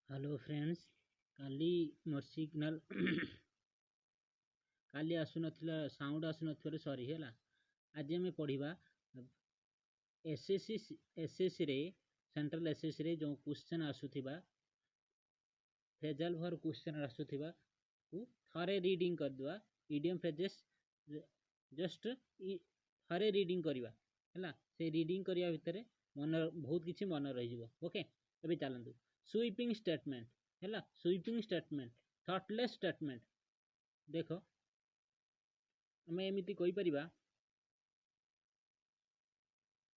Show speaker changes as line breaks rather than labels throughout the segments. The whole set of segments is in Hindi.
Hello friends. काली मोर सिग्नल काली आसु नथिला साउंड आसु नथिले सॉरी हैला। आज हमें पढ़िबा एसएससी रे सेंट्रल एसएससी रे जो क्वेश्चन आसुथिबा फ्रेजल भर क्वेश्चन आसुथिबा को थरे रीडिंग कर दुआ। इडियम फ्रेजेस जस्ट थरे रीडिंग करिबा हैला। से रीडिंग करिया भितरे मन बहुत किछि मन रहि जिवो। ओके एबे चलंतु स्वीपिंग स्टेटमेंट हैला। स्वीपिंग स्टेटमेंट थॉटलेस स्टेटमेंट देखो हमें एमिति कोई परिबा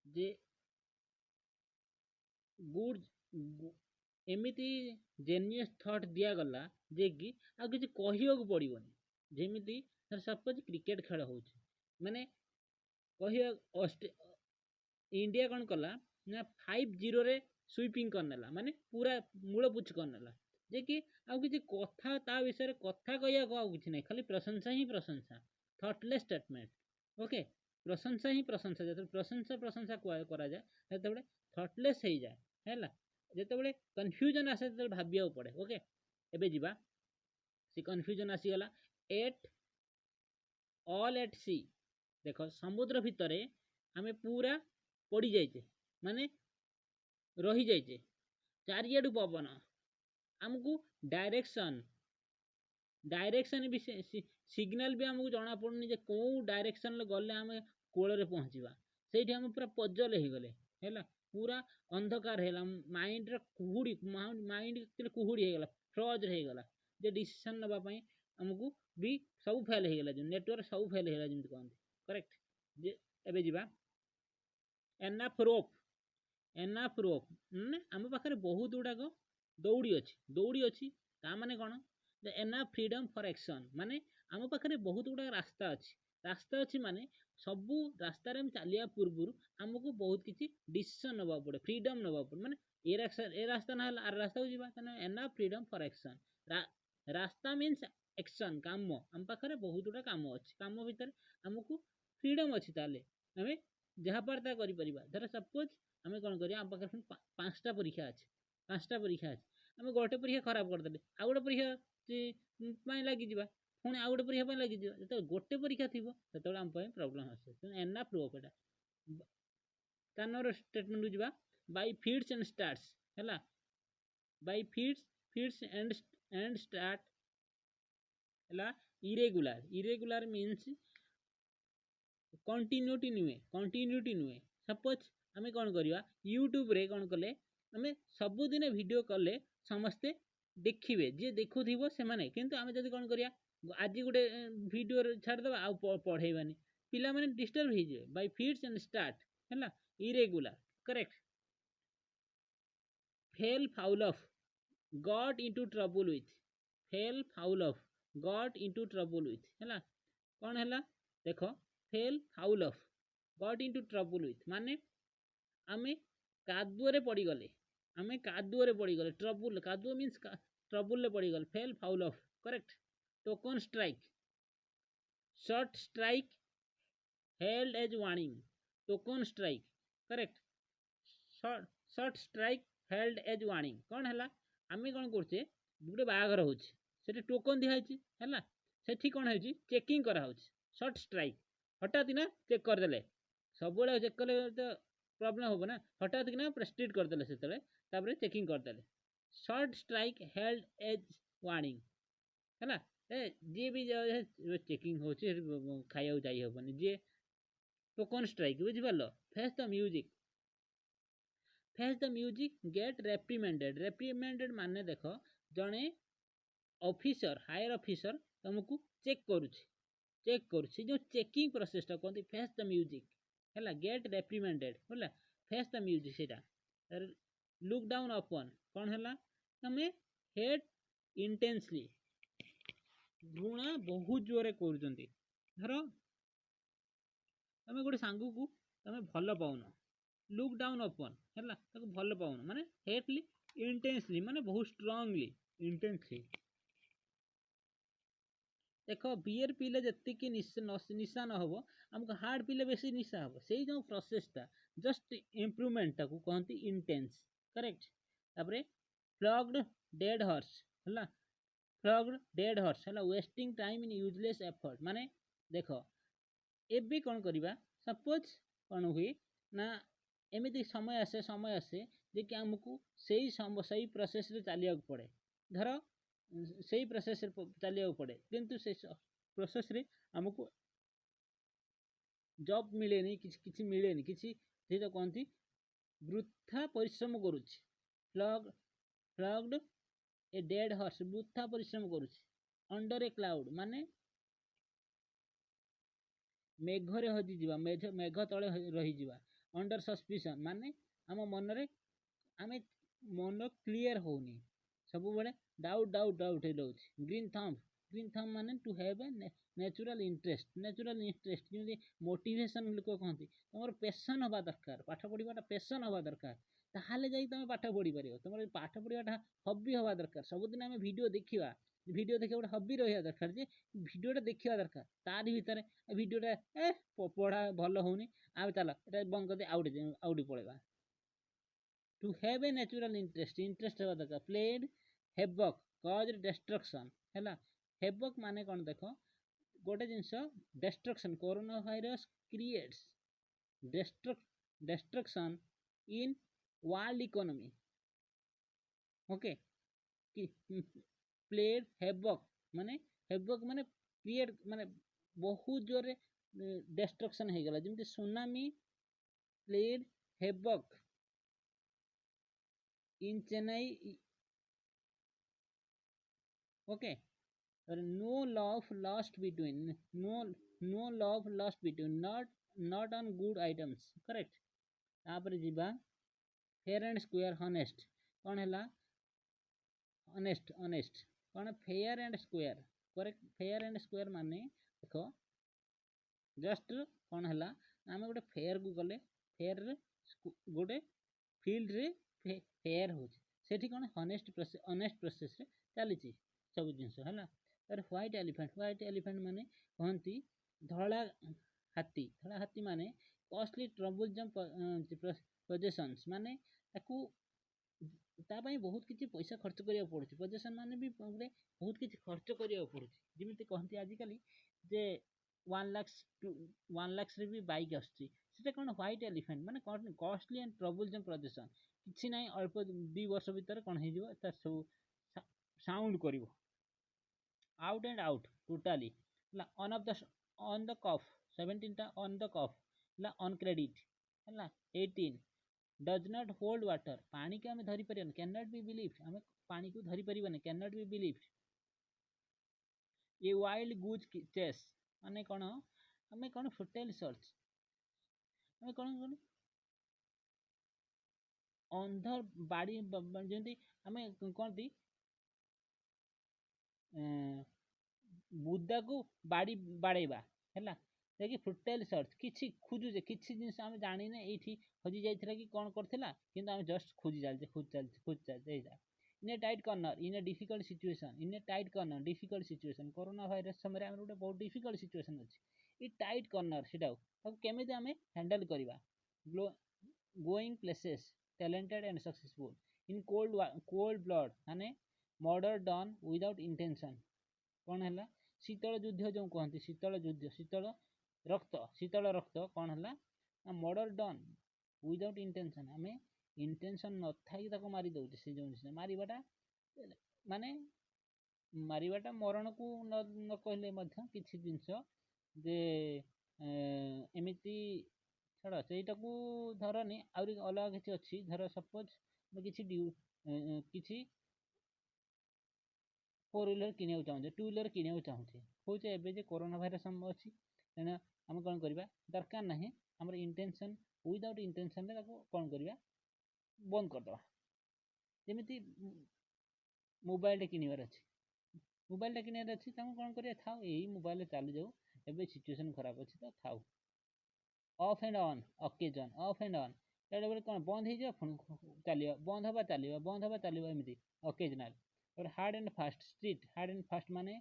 जे गुड एमिति जेनियस थॉट दिया गला जे कि आ किछि कहियो को पड़िबोनी। जेमिति सपोज क्रिकेट खेल होउछि माने कहियो इंडिया कौन कला ना 5-0 रे स्वीपिंग करनेला माने पूरा मूल पुछ करनेला जे कि आ किछि कथा ता विषय कथा कहिया को किछि नै खाली प्रशंसा ही प्रशंसा। थॉटलेस स्टेटमेंट ओके प्रशंसा ही प्रशंसा जते प्रशंसा प्रशंसा करा जाए सेते थॉटलेस हो जाए हैला। जेते कन्फ्यूजन आसे ते भाबिया पड़े। ओके एबे जिबा से कन्फ्यूजन आसी गला एट ऑल एट सी देखो समुद्र भितरे हमें पूरा पड़ी जाइए माने रही जाइए चारियाडू पवन आमको डायरेक्शन डायरेक्शन भी सिग्नल भी आमको जना पड़नी जे कौ डायरेक्शन गले आम कूल रे पहुँचवा से आम पूरा पजल हो गले है पूरा अंधकार है माइंड कुहुड़ी माइंड कुहुड़ी हो गला फ्रज हो गला जे डिसीजन नापी आमको भी सब फेल हो गला नेटवर्क सब फेल हो गला जमी कहते करेक्ट जे एबे जीवा एनाफ रोप आम पाखे बहुत गुड़ाक दौड़ी अच्छी ता माने कौन एनाफ फ्रीडम फॉर एक्शन माने आम पाखे बहुत गुड़ा रास्ता अच्छी माने सबू रास्तार चलिया पूर्व आमको बहुत किसी डिसीजन नवा पड़े फ्रीडम नवा पड़े माने ए रास्ता ना आर रास्ता को जीवा एनाफ फ्रीडम फॉर एक्शन रास्ता मीन्स एक्शन काम आम पाखे बहुत गुड़ा काम अच्छी काम भितर आमको फ्रीडम अच्छी ताले आम जहाँ पर धर सपोज आम कौन कर आम पाखे 5टा परीक्षा अच्छे आम गोटे परीक्षा खराब करदे आ गोटे परीक्षा लगी पुणी आ गोटे परीक्षा लगी जो गोटे परीक्षा थी से आम प्रोब्लेम आसे एना प्रूफ एटा 4 नंबर स्टेटमेंट को बाय फीड्स एंड स्टार्ट्स है बाय फीड्स एंड स्टार्ट है इरेगुलर मीन्स कंटिन्यूटी नुहे सपोज आम कौन करवा यूट्यूब रे कौन कले आम सबुदिन वीडियो कले समस्ते देखिए जी देखुव से मैंने किंतु आम जब कौन करिया आज गोटे वीडियो छाड़देवा आ पढ़ेबानी पिला माने डिस्टर्ब हो जाए बाय फीड्स एंड स्टार्ट है irregular correct fell foul of got into trouble with fell foul of got into trouble with है कौन है देख fell foul of got into trouble with माने आमे कादुअरे पड़गले ट्रबल कादुआ मीन्स ट्रबल पड़गले fell foul of correct token strike short strike held as warning token strike correct short strike held as warning कौन है आम कौन करछे गोटे बाहागर होचे टोकन दिखाई है से कौन है चेकिंग कराऊँ शॉर्ट स्ट्राइक हठात ना चेक करदे सब चेक कले तो प्रॉब्लम हम ना हठात कि पूरा स्ट्रिट करदे से चेकिंग करदे short strike held as warning है जी भी चेकिंग हो खाया जाइबनी जी टोकन स्ट्राइक बुझिपार face the music get reprimanded माने देख जड़े ऑफिसर हायर ऑफिसर तुमको चेक करुच्छे जो चेकिंग प्रोसेसटा कहते फेस द म्यूजिक है गेट रेप्रिमेंडेड है फेस द म्यूजिक से लुक डाउन अपन कौन है तमें हेट इंटेंसली घृणा बहुत जोरे कर धर तुम गोटे सांग को तुम भल पाऊन लुक डाउन अपन है भल पाऊन माने हेटली इंटेंसली माने बहुत स्ट्रांगली इंटेंसली देख बियर पीले जी निशा न हम आमको हार्ड पीले बेसी निशा हम से जो प्रोसेसटा जस्ट इम्प्रूवमेंटा को कहती इंटेंस करेक्ट तापर फ्लॉग्ड डेड हॉर्स है फ्लॉग्ड डेड हॉर्स है wasting time in useless effort माने देख एबी कौन करवा सपोज कौन हुए ना एमती समय आसे जे कि आमको सही प्रोसेस रे चलिया पड़े धर सही प्रोसेस रे चलिया पड़े किंतु से प्रोसेस रे आमको जॉब मिलेनी किसी मिलेनी किसी तो कहती वृथा परिश्रम करुच्ची फ्लॉग्ड ए डेड हॉर्स वृथा परिश्रम करुच्ची अंडर ए क्लाउड माने मेघरे हजिजा मेघ तले रहीजा अंडर सस्पिशन माने आम मनरे आम मन क्लीयर होनी सब बड़े डाउट डाउट डाउट रोचे ग्रीन थंब माने to have a natural interest जमी मोटिवेशन लोक कहते तुम पैशन हवा दरकार पाठ पढ़ाटा पैशन हवा दरकार ताहले जाई तुम पाठ पढ़ी पार तुम पाठ पढ़ाटा हबी हवा दरकार सबुदिन आम वीडियो देखा गोटे हबी रहा दरकार जे वीडियोटा देखा दरकार तारी भितर वीडियोटा पढ़ा भल होनी आ चल बंद कर आउटे पड़ेगा to have a natural interest हवा दरकार प्लेड हेबक कज डिस्ट्रक्शन है हेबक माने कौन देख गोटे जिनस destruction corona virus creates destruction in world economy okay played havoc माने क्रिएट माने बहुत जोरे डिस्ट्रक्शन हो गला जमी tsunami played havoc in Chennai okay no love lost between no love lost between not on good items correct तापर जीवा फेयर एंड स्क्वायर हनेस्ट कौन है ऑनेस्ट कौन fair and square correct fair and square माने देख जस्ट कौन है आम गोटे फेयर को गले फेयर गोटे फील्ड रे फेयर हो कौन ऑनेस्ट प्रोसेस रे चली सब जिनस है व्हाइट एलिफेंट माने कहती धला हाथी माने कॉस्टली ट्रबुलजम पोजेशंस माने ताकू तापाई बहुत किसी पैसा खर्च करिया पड़ुछि पोजेशन माने भी बहुत किसी खर्च करिया पड़ुछि जेमिति कहती आजिकल जे 1 लाख रे भी बाइक आछी सेटा कोन व्हाइट एलिफेंट माने कॉस्टली एंड ट्रबुलजम पोजेशन किछि नाही अल्प 2 वर्ष भीतर कोन हे जिवो त सब sound करिवो out and out totally on the cuff 17 टा on the cuff on credit है 18 does not hold water पानी के हमें धरी परिबन cannot be believed हमें पानी को धरी परिबन cannot be believed ये wild goose chase माने कौन हमें कौन फुटेल सर्च हमें कौन अंधर बाड़ी जमी हमें कौन थी बुदा को बाड़ी बाड़ेबा है देखिए फुटेल सर्च किसी खोजुचे किसी जिन आम जाने ये हजि जाइए कि कौन करथिला किंतु आम जस्ट खोजी चलते खोज चलते in a tight corner in a difficult situation in a tight corner difficult situation corona virus समय आम गोटे बहुत डिफिकल्ट सिचुएशन अच्छी ये टाइट कॉर्नर से केमी आम हैंडल करवा going places talented and successful in cold blood माने मर्डर डन विदाउट इंटेंशन कौन है शीतल युद्ध जो कहते शीतल युद्ध शीतल रक्त कौन है मर्डर डन विदाउट इंटेंशन आम इंटेंशन न था मारी दौचे से जो मारिबाटा माने मारिबाटा मरण को न कहले किसी जिनस जे एमती छाड़ सेटा को धरनी आउरी अलग किसी अच्छी धर सपोज किसी 4 व्हीलर किने चाहूँ 2 व्हीलर किने चाहूँ कौचे एवं कोरोना भाइरस अच्छी तेना आम कौन करवा दरकार ना आम इंटेंशन विदाउट इंटेंशन कौन करवा बंद करदे जमी मोबाइल किणवार अच्छी मोबाइल किणवार अच्छी कौन कर था यही मोबाइल चली जाऊ एवं सिचुएसन खराब अच्छी तो था of and on occasion of and on बेले कौन बंद हो चलो बंद हवा चलो एमती ऑकेजनल और hard and fast strict hard and fast माने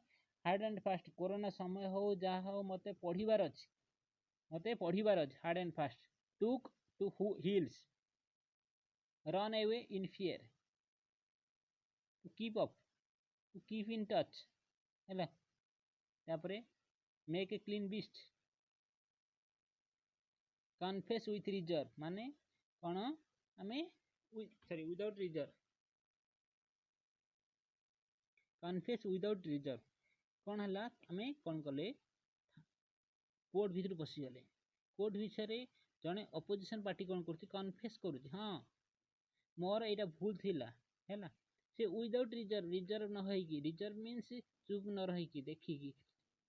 हार्ड एंड फास्ट कोरोना समय हो जहाँ हो मत पढ़ार अच्छी hard and fast took to heels run away in fear to keep up, to keep in touch है। तापर make a clean breast, confess with reserve माने कौन आम sorry without reserve, confess without reserve कौन है आम कौन कले कोर्ट भितर पशिगले, कोर्ट विषय जड़े अपोजिशन पार्टी कौन कर कन्फेस कर हाँ मोर यहाँ भूल थिला है से विदाउट रिजर्व, रिजर्व न होइकी, रिजर्व मीन्स चुप न रहीकि देखिकी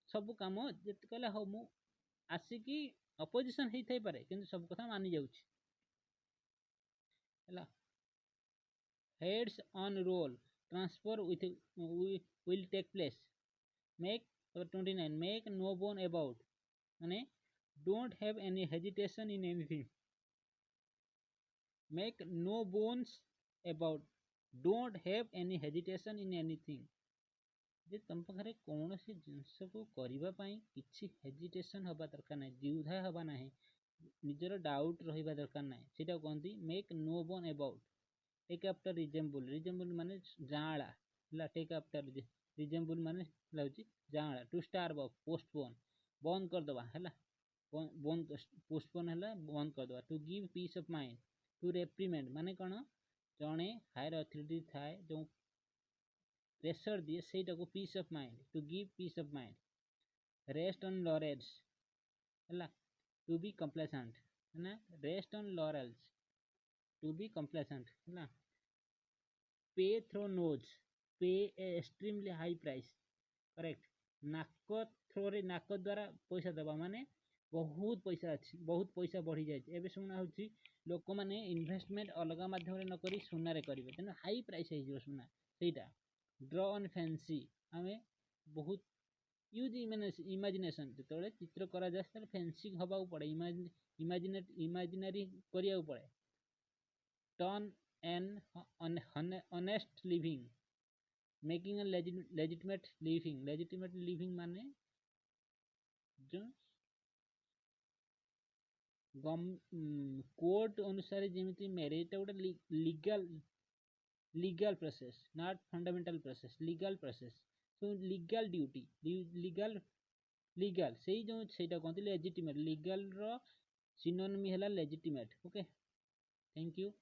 सब कम जिते कहले हाँ मु आसिकी अपोजिशन होता पारे किंतु सब कथा मानि जाउछि है। Heads on role transfer with will take place, make 29 make no bone about माने don't have any hesitation in anything, make no bones about don't have any hesitation in anything जे तुम पाखे कौन सी जिनस को करने किसी हेजिटेशन हवा दरकार ना, द्विधा हवा ना, निजर डाउट रहा दरकार ना, सीटा कहते make no bone about, take after resemble, resemble माने जाँला है, टेक आफ्टर रिजेम्बल माने जाँला, टू स्टार पोस्टपोन बंद करदे है, बंद पोस्टपोन है बंद करदे, to give peace of mind, to reprimand माने कौन जड़े हायर अथॉरिटी थाए जो प्रेशर दिए सेटा को peace of mind, to give peace of mind, rest on laurels है, टू बी कंप्लेसेंट है ना, rest on laurels to be complacent है, pay through nose, pay a extremely high price correct, नाक थ्रो रे नाक द्वारा पैसा दबा माने बहुत पैसा अच्छी, बहुत पैसा बढ़ी जाए एवं शुणा हो लोक मैंने इन्वेस्टमेंट अलग मध्यम नक सुना करेंगे तेना हाई प्राइस हो सुना सहीटा, ड्र ऑन फैंसी आम बहुत यूज इमेजिनेशन जो चित्र करा जाए फैंसी हवा पड़े, इमेजिनरी करिया पड़े, turn an honest living, making a legitimate living, legitimate living माने जो कोर्ट अनुसार जमी मैरिज गोटे legal legal process not fundamental process, legal process so legal duty legal legal से जो सेटा कहते लेजिटिमेट, लीगल रो सिनोनिम है लेजिटिमेट। Okay thank you.